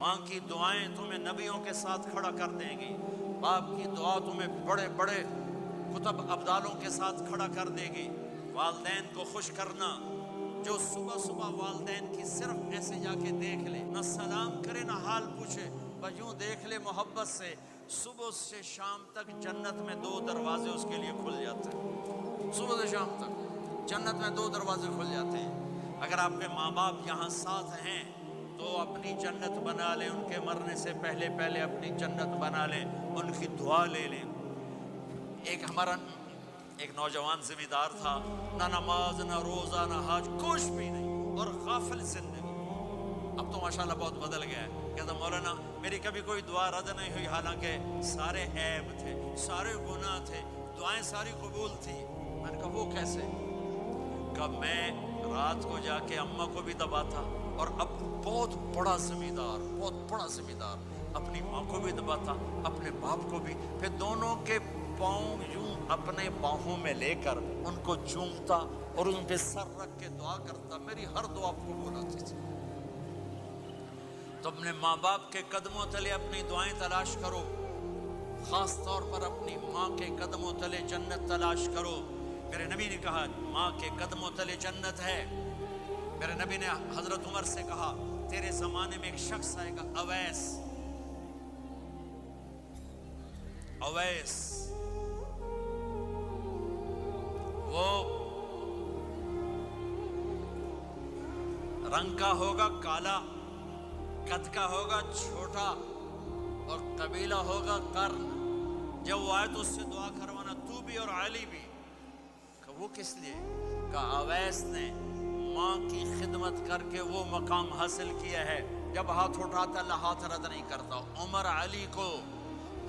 ماں کی دعائیں تمہیں نبیوں کے ساتھ کھڑا کر دیں گی، باپ کی دعا تمہیں بڑے بڑے کتب ابدالوں کے ساتھ کھڑا کر دے گی۔ والدین کو خوش کرنا، جو صبح صبح والدین کی صرف ایسے جا کے دیکھ لے، نہ سلام کرے نہ حال پوچھے، بس یوں دیکھ لے محبت سے، صبح سے شام تک جنت میں 2 دروازے اس کے لیے کھل جاتے ہیں۔ صبح سے شام تک جنت میں 2 دروازے کھل جاتے ہیں۔ اگر آپ کے ماں باپ یہاں ساتھ ہیں تو اپنی جنت بنا لیں، ان کے مرنے سے پہلے اپنی جنت بنا لیں، ان کی دعا لے لیں۔ ہمارا ایک نوجوان ذمہ دار تھا، نہ نماز نہ روزہ نہ حج، کچھ بھی نہیں، اور غافل زندگی۔ اب تو ماشاءاللہ بہت بدل گیا ہے، کہتا مولانا میری کبھی کوئی دعا رد نہیں ہوئی، حالانکہ سارے عیب تھے، سارے گناہ تھے، دعائیں ساری قبول تھی۔ میں نے کہا وہ کیسے؟ کہ میں رات کو جا کے اماں کو بھی دباتا، اور اب بہت بڑا ذمہ دار اپنی ماں کو بھی دباتا، اپنے باپ کو بھی، پھر دونوں کے پاؤں یوں اپنے باہوں میں لے کر ان کو چومتا اور ان پہ سر رکھ کے دعا کرتا، میری ہر دعا قبول ہوتی تھی۔ تو اپنے ماں باپ کے قدموں تلے اپنی دعائیں تلاش کرو، خاص طور پر اپنی ماں کے قدموں تلے جنت تلاش کرو۔ میرے نبی نے کہا ماں کے قدموں تلے جنت ہے۔ میرے نبی نے حضرت عمر سے کہا تیرے زمانے میں ایک شخص آئے گا، اویس، وہ رنگ کا ہوگا کالا، قد کا ہوگا چھوٹا، اور قبیلہ ہوگا قرن۔ جب وہ آئے تو اس سے دعا کروانا، تو بھی اور علی بھی۔ کہ وہ کس لیے؟ کہ اویس نے ماں کی خدمت کر کے وہ مقام حاصل کیا ہے، جب ہاتھ اٹھاتا اللہ ہاتھ رد نہیں کرتا۔ عمر علی کو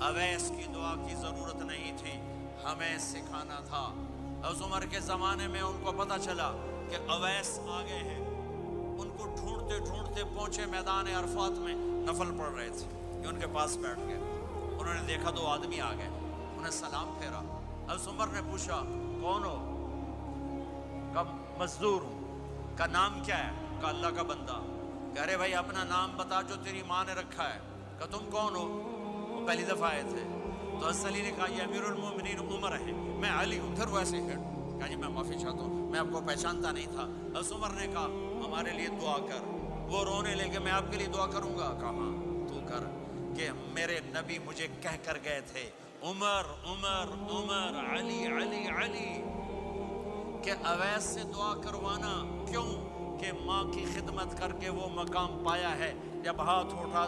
اویس کی دعا کی ضرورت نہیں تھی، ہمیں سکھانا تھا۔ اس عمر کے زمانے میں ان کو پتہ چلا کہ اویس آگے ہیں، ان کو ڈھونڈتے ڈھونڈتے پہنچے میدان عرفات میں، نفل پڑھ رہے تھے، کہ ان کے پاس بیٹھ گئے۔ انہوں نے دیکھا 2 آدمی آ گئے، انہیں سلام پھیرا۔ اس عمر نے پوچھا کون ہو؟ کہ مزدور ہوں۔ کا نام کیا ہے؟ کہ اللہ کا بندہ۔ کہ ارے بھائی اپنا نام بتا جو تیری ماں نے رکھا ہے۔ کہ تم کون ہو؟ وہ پہلی دفعہ آئے تھے۔ تو حضرت علی نے کہا یہ امیر المومنین عمر ہے، میں علی ہوں۔ پھر ویسے ہی کہا جی میں معافی چاہتا ہوں، میں آپ کو پہچانتا نہیں تھا۔ حضرت عمر نے کہا ہمارے لیے دعا کر۔ وہ رونے لگے میں آپ کے لیے دعا کروں گا؟ کہا ہاں تو کر، کہ میرے نبی مجھے کہہ کر گئے تھے عمر عمر عمر، علی علی علی، کہ اویس سے دعا کروانا۔ کیوں؟ کہ ماں کی خدمت کر کے وہ مقام پایا ہے، جب ہاتھ اٹھا